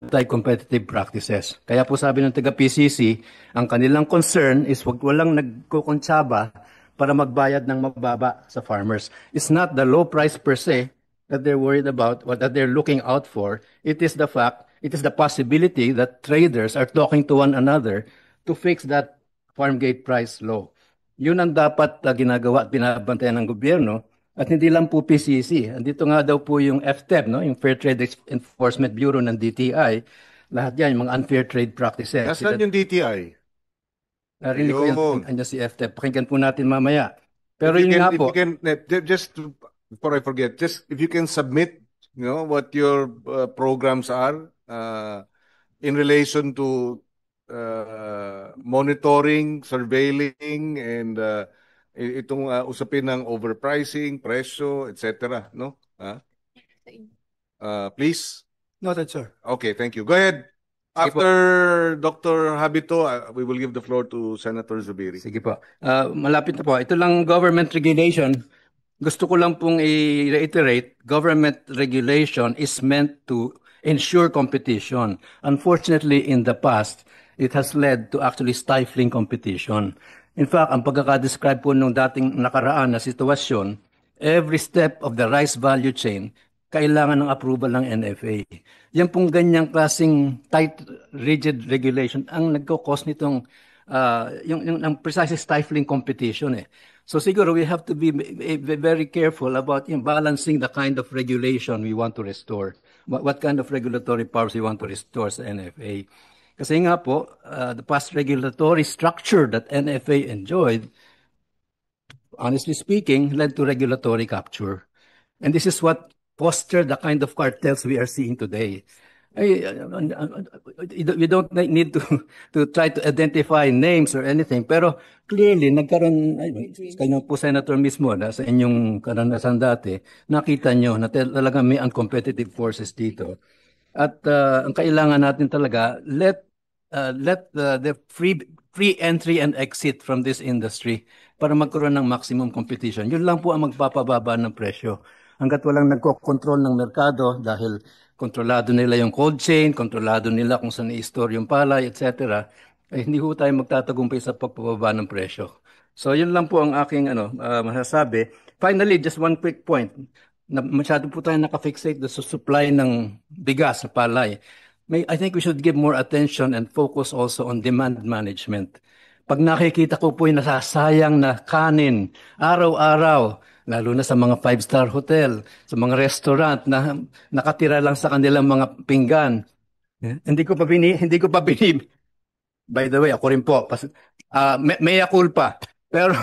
anti-competitive practices. Kaya po sabi ng taga-PCC, ang kanilang concern is walang nagkukontsaba para magbayad ng mababa sa farmers. It's not the low price per se that they're worried about, what that they're looking out for. It is the possibility that traders are talking to one another to fix that farm gate price low. Yun ang dapat ginagawa at binabantayan ng gobyerno. At hindi lang po PCC. Andito nga daw po yung FTEB, no? Yung Fair Trade Enforcement Bureau ng DTI. Lahat yan, yung mga unfair trade practices. Nasaan yung DTI? Narinig ko Ayun. yan si FTEB. Pakinggan po natin mamaya. Pero If you yun can, nga if po. you can, just before I forget, just if you can submit, what your programs are in relation to monitoring, surveilling, and itong usapin ng overpricing, presyo, etc. No? Please. Noted, sir. Okay, thank you. Go ahead. After Dr. Habito, we will give the floor to Senator Zubiri. Sige po. Malapit na po. Ito lang government regulation. Gusto ko lang pong i-reiterate, government regulation is meant to ensure competition. Unfortunately, in the past, it has led to actually stifling competition. In fact, ang pagkakadescribe po nung dating nakaraan na sitwasyon, every step of the rice value chain, kailangan ng approval ng NFA. Yan pong ganyang klaseng tight, rigid regulation ang nagkakos nitong yung precisely stifling competition eh. So siguro we have to be very careful about balancing the kind of regulation we want to restore. What kind of regulatory powers we want to restore sa NFA. Kasi nga po, the past regulatory structure that NFA enjoyed, honestly speaking, led to regulatory capture. And this is what fostered the kind of cartels we are seeing today. We don't need to try to identify names or anything, pero clearly nagkaroon, kayo po Senator mismo, sa inyong karanasan dati, nakita nyo na talaga may uncompetitive forces dito. At ang kailangan natin talaga, let the free entry and exit from this industry para magkaroon ng maximum competition. Yun lang po ang magpapababa ng presyo. Hanggat walang nagko-control ng merkado dahil kontrolado nila yung cold chain, kontrolado nila kung saan i-store yung palay, etc., hindi ho tayo magtatagumpay sa pagpapaba ng presyo. So yun lang po ang aking masasabi. Finally, just one quick point. Masyado po tayo nakafixate sa supply ng bigas sa palay. I think we should give more attention and focus also on demand management. Pag nakikita ko po yung nasasayang na kanin, araw-araw, lalo na sa mga 5-star hotel, sa mga restaurant na nakatira lang sa kanilang mga pinggan. Hindi ko pa binib. By the way, ako rin po. Mea culpa. Pero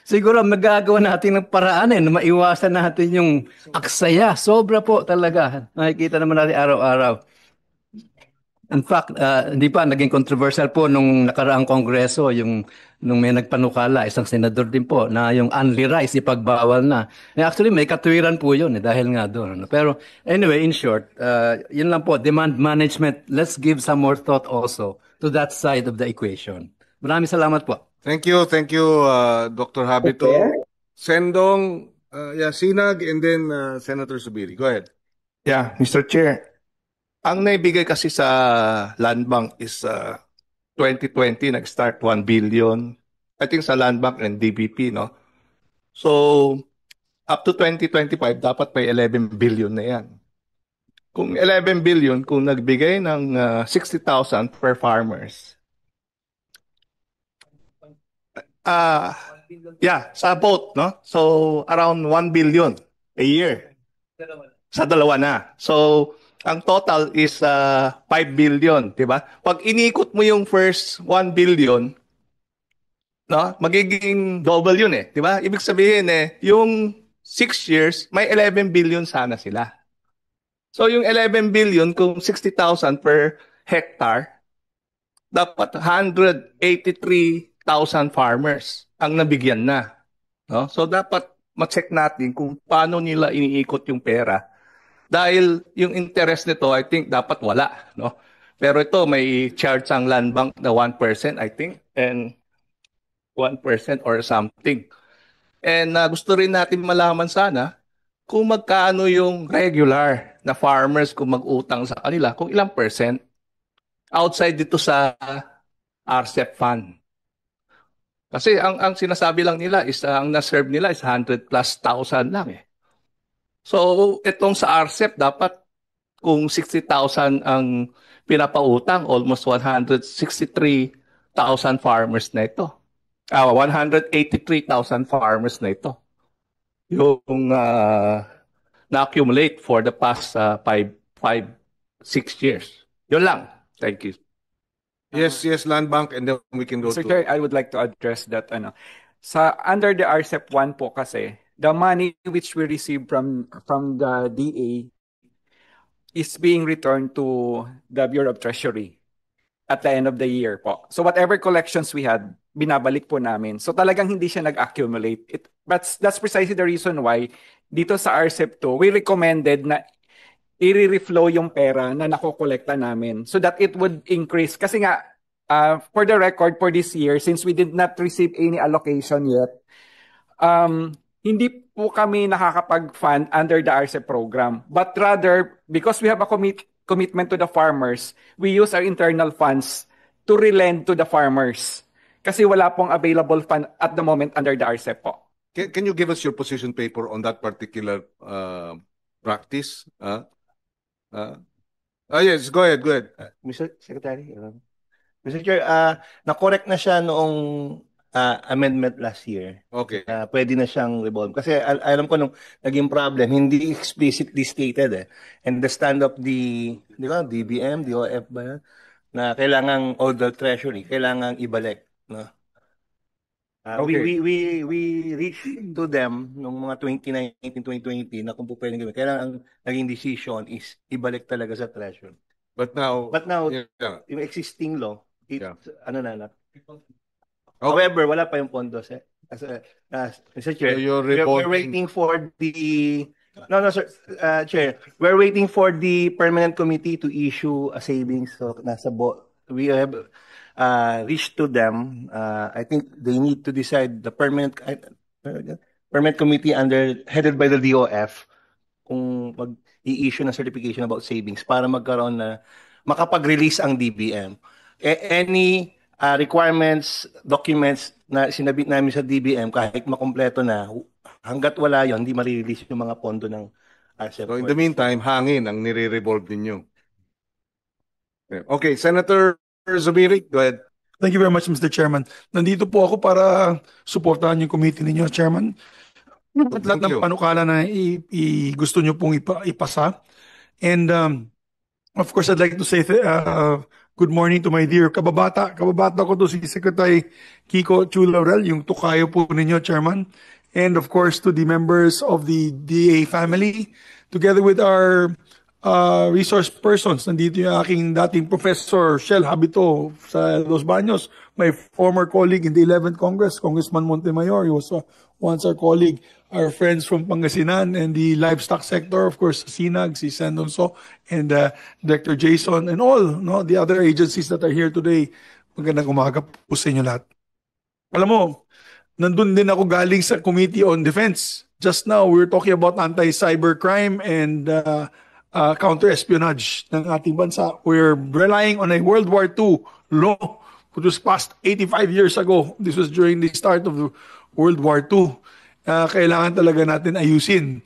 siguro magagawa natin ng paraan na maiwasan natin yung aksaya. Sobra po talaga. Nakikita naman natin araw-araw. In fact, hindi pa naging controversial po nung nakaraang kongreso nung may nagpanukala, isang senador din po na yung only rice ipagbawal na. Actually, may katwiran po yun dahil nga doon. Pero anyway, in short, yun lang po, demand management, let's give some more thought also to that side of the equation. Maraming salamat po. Thank you, Dr. Habito. Sendong Sinag and then Senator Zubiri. Go ahead. Yeah, Mr. Chair. Ang naibigay kasi sa Land Bank is 2020, nag-start 1 billion. I think sa Land Bank and DBP, no? So, up to 2025, dapat may 11 billion na yan. Kung 11 billion, kung nagbigay ng 60,000 per farmers, sa boat, no? So, around 1 billion a year. Sa dalawa na. So, ang total is 5 billion, di ba? Pag inikot mo yung first 1 billion, no, magiging double yun di ba? Ibig sabihin yung 6 years, may 11 billion sana sila. So yung 11 billion, kung 60,000 per hectare, dapat 183,000 farmers ang nabigyan na. No? So dapat ma-check natin kung paano nila iniikot yung pera. Dahil yung interest nito, I think, dapat wala. No? Pero ito, may charge ang Land Bank na 1%, I think, and 1% or something. And gusto rin natin malaman sana kung magkano yung regular na farmers kung mag-utang sa kanila, kung ilang percent outside dito sa RCEP fund. Kasi ang sinasabi lang nila is ang na-serve nila is 100 plus thousand lang eh. So itong sa RCEP dapat kung 60,000 ang pinapautang, almost 163,000 farmers na ito. 183,000 farmers na ito. Yung na-accumulate for the past 6 years. Yun lang. Thank you. Yes, Land Bank, and then we can go Mr. to... Chair, I would like to address that. Sa under the RCEP 1 po kasi, the money which we receive from the DA is being returned to the Bureau of Treasury at the end of the year po. So whatever collections we had, binabalik po namin. So talagang hindi siya nag-accumulate. That's precisely the reason why dito sa RCEP 2, we recommended na i-reflow yung pera na nakokolekta namin so that it would increase. Kasi nga, for the record, for this year, since we did not receive any allocation yet, hindi po kami nakakapag-fund under the RCEP program. But rather, because we have a commitment to the farmers, we use our internal funds to relent to the farmers. Kasi wala pong available fund at the moment under the RCEP po. Can you give us your position paper on that particular practice? Yes, go ahead. Mr. Secretary, Mr. Chair, na-correct na siya noong amendment last year. Okay. Pwede na siyang revolve. Kasi alam ko nung naging problem, hindi explicitly stated eh. And the stand of the, di ba, DBM, DOF ba yan? Na kailangang all the treasury, kailangang ibalik. No? Okay. We reached to them nung mga 2019, 2020 na kung po pwedeng gawin. Kailangan ang naging decision is ibalik talaga sa treasury. But now, yeah. Yung existing law, ano na. Okay. However, wala pa yung pondos eh. Mr. Chair, So we're waiting for the... No, sir. Chair, we're waiting for the permanent committee to issue a savings. So, we have reached to them. I think they need to decide the permanent committee headed by the DOF kung mag-i-issue ng certification about savings para magkaroon na makapag-release ang DBM. Any requirements, documents na sinabit namin sa DBM kahit makumpleto na, hanggat wala yon, hindi ma-release yung mga pondo ng RCEP. So in the meantime, hangin ang nire-revolve ninyo. Okay, Senator Zubiri, go ahead. Thank you very much, Mr. Chairman. Nandito po ako para suportahan yung committee ninyo, Chairman. At lahat ng panukala na gusto nyo pong ipasa. And of course, I'd like to say good morning to my dear kababata. Kababata ko to si Secretary Kiko Chu Laurel, yung tukayo po ninyo, Chairman. And of course, to the members of the DA family, together with our resource persons. Nandito yung aking dating Professor Shell Habito sa Los Baños, my former colleague in the 11th Congress, Congressman Montemayor. He was once our colleague, our friends from Pangasinan and the livestock sector, of course, Sinag, si Sandonso, and Director Jason, and all the other agencies that are here today. Magandang umaga po sa inyo lahat. Alam mo, nandun din ako galing sa Committee on Defense. Just now, we were talking about anti-cybercrime and counter-espionage ng ating bansa. We're relying on a World War II law which was passed 85 years ago. This was during the start of the World War II. Kailangan talaga natin ayusin.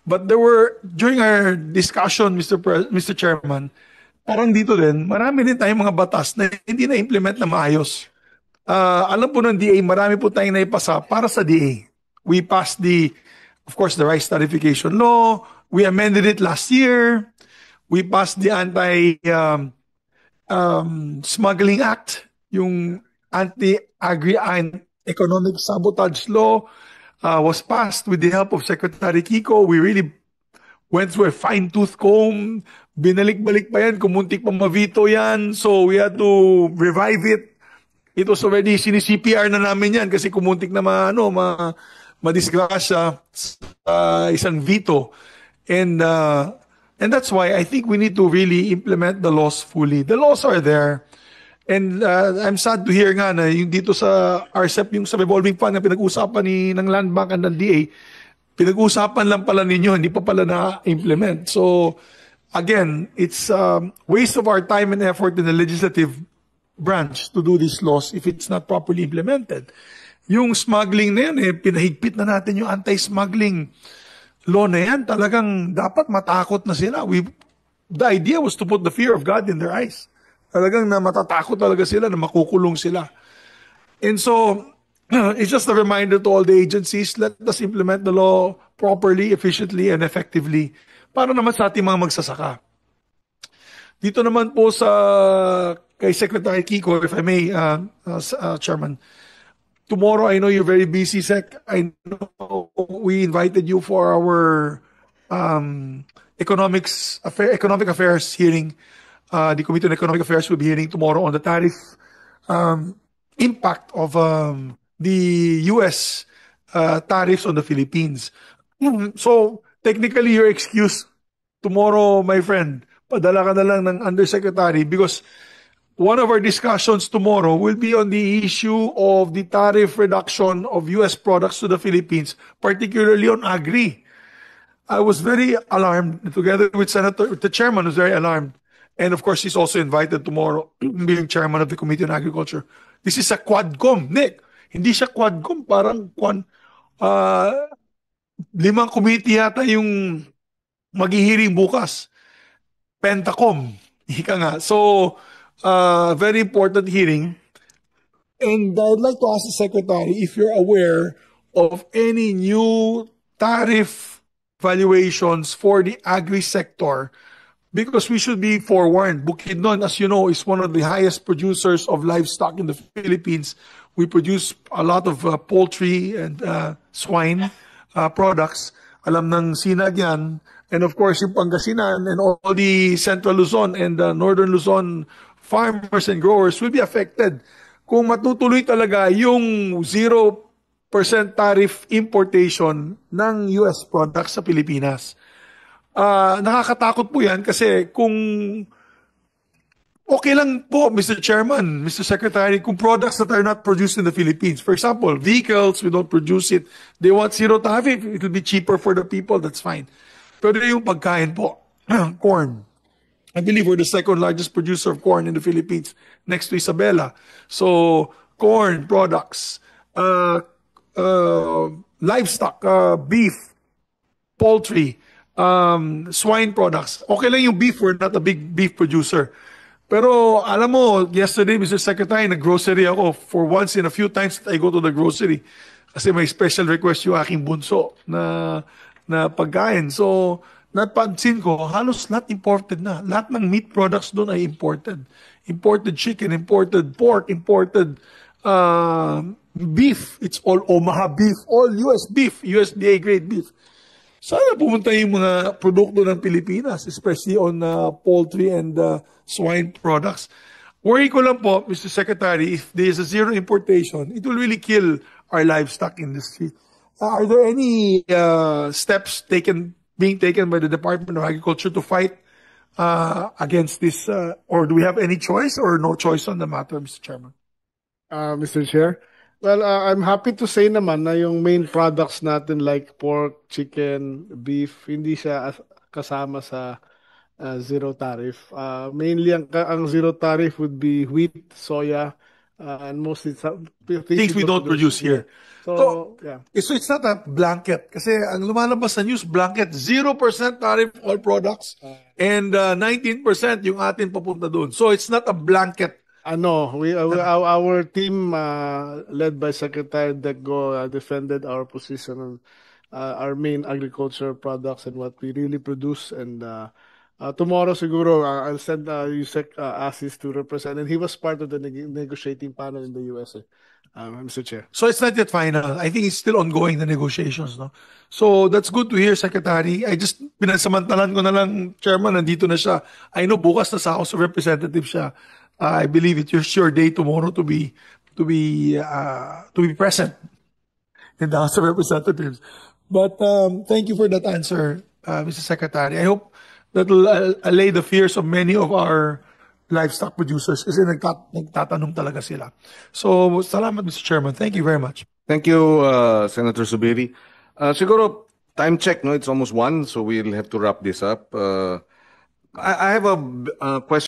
But there were, during our discussion, Mr. Chairman, parang dito din, marami din tayong mga batas na hindi na-implement na maayos. Alam po ng DA, marami po tayong naipasa para sa DA. We passed of course, the rice tarification law. We amended it last year. We passed the Anti-Smuggling Act, yung Anti-Agri-Economic Sabotage Law was passed with the help of Secretary Kiko. We really went through a fine-tooth comb. Binalik-balik pa yan, kumuntik pa ma-veto yan. So we had to revive it. It was already sinisi-CPR na namin yan kasi kumuntik na madisgrasya sa isang veto. And that's why I think we need to really implement the laws fully. The laws are there. And I'm sad to hear nga na yung dito sa RCEP, yung sa revolving fund na pinag-usapan ng Land Bank and ng DA, pinag-uusapan lang pala ninyo, hindi pa pala na-implement. So, again, it's waste of our time and effort in the legislative branch to do these laws if it's not properly implemented. Yung smuggling na yan, pinahigpit na natin yung anti-smuggling law na yan. Talagang dapat matakot na sila. The idea was to put the fear of God in their eyes. Talagang na matatakot talaga sila, na makukulong sila. And so, it's just a reminder to all the agencies, let us implement the law properly, efficiently, and effectively para naman sa ating mga magsasaka. Dito naman po kay Secretary Kiko, if I may, Chairman, tomorrow, I know you're very busy, Sec. I know we invited you for our economic affairs hearing. The Committee on Economic Affairs will be hearing tomorrow on the tariff impact of the U.S. Tariffs on the Philippines. So, technically, your excuse tomorrow, my friend, padala ka na lang ng undersecretary because one of our discussions tomorrow will be on the issue of the tariff reduction of U.S. products to the Philippines, particularly on agri. I was very alarmed, together with the chairman was very alarmed. And of course, he's also invited tomorrow, being chairman of the Committee on Agriculture. This is a Quadcom, Nick. Hindi siya Quadcom, parang 5 committee yata yung maghihiring bukas. Pentacom, ika nga. So, very important hearing. And I'd like to ask the Secretary if you're aware of any new tariff valuations for the agri-sector, because we should be forewarned. Bukidnon, as you know, is one of the highest producers of livestock in the Philippines. We produce a lot of poultry and swine products. Alam ng Sinag yan. And of course, yung Pangasinan and all the Central Luzon and Northern Luzon farmers and growers will be affected kung matutuloy talaga yung 0% tariff importation ng US products sa Pilipinas. Nakakatakot po yan kasi kung okay lang po, Mr. Chairman, Mr. Secretary, kung products that are not produced in the Philippines. For example, vehicles, we don't produce it. They want 0 tariff. It will be cheaper for the people. That's fine. Pero yung pagkain po, corn. I believe we're the second largest producer of corn in the Philippines, next to Isabela. So, corn products, livestock, beef, poultry, swine products. Okay lang yung beef, we're not a big beef producer. Pero alam mo, yesterday, Mr. Secretary, nag-grocery ako for once in a few times that I go to the grocery. Kasi may special request yung aking bunso na pagkain. So, napansin ko, halos lahat imported na. Lahat ng meat products doon ay imported. Imported chicken, imported pork, imported beef. It's all Omaha beef, all US beef, USDA grade beef. Sana pumunta yung mga produkto ng Pilipinas, especially on poultry and swine products. Worry ko lang po, Mr. Secretary, if there is a 0 importation, it will really kill our livestock industry. Are there any steps being taken by the Department of Agriculture to fight against this, or do we have any choice or no choice on the matter, Mr. Chairman? Mr. Chair, well, I'm happy to say naman na yung main products natin like pork, chicken, beef, hindi siya kasama sa 0 tariff. Mainly ang 0 tariff would be wheat, soya, and mostly things we don't produce here. So, yeah. So it's not a blanket. Kasi ang lumalabas sa news, blanket, 0% tariff all products and 19% yung atin papunta doon. So it's not a blanket. Our team led by Secretary Deggo defended our position on our main agriculture products and what we really produce. And tomorrow siguro I'll send Yusek Asis to represent, and he was part of the negotiating panel in the USA. Mr. Chair. So it's not yet final. I think it's still ongoing, the negotiations, no? So that's good to hear, Secretary. I just pinasamantalan ko na lang, Chairman, nandito na siya. I know bukas na sa House of Representatives siya. I believe it's your day tomorrow to be present in the House of Representatives. But thank you for that answer, Mr. Secretary. I hope that will allay the fears of many of our livestock producers kasi nagtatanong talaga sila. So, salamat, Mr. Chairman. Thank you very much. Thank you, Senator Subiri. Siguro, time check, no? It's almost 1, so we'll have to wrap this up. I have a question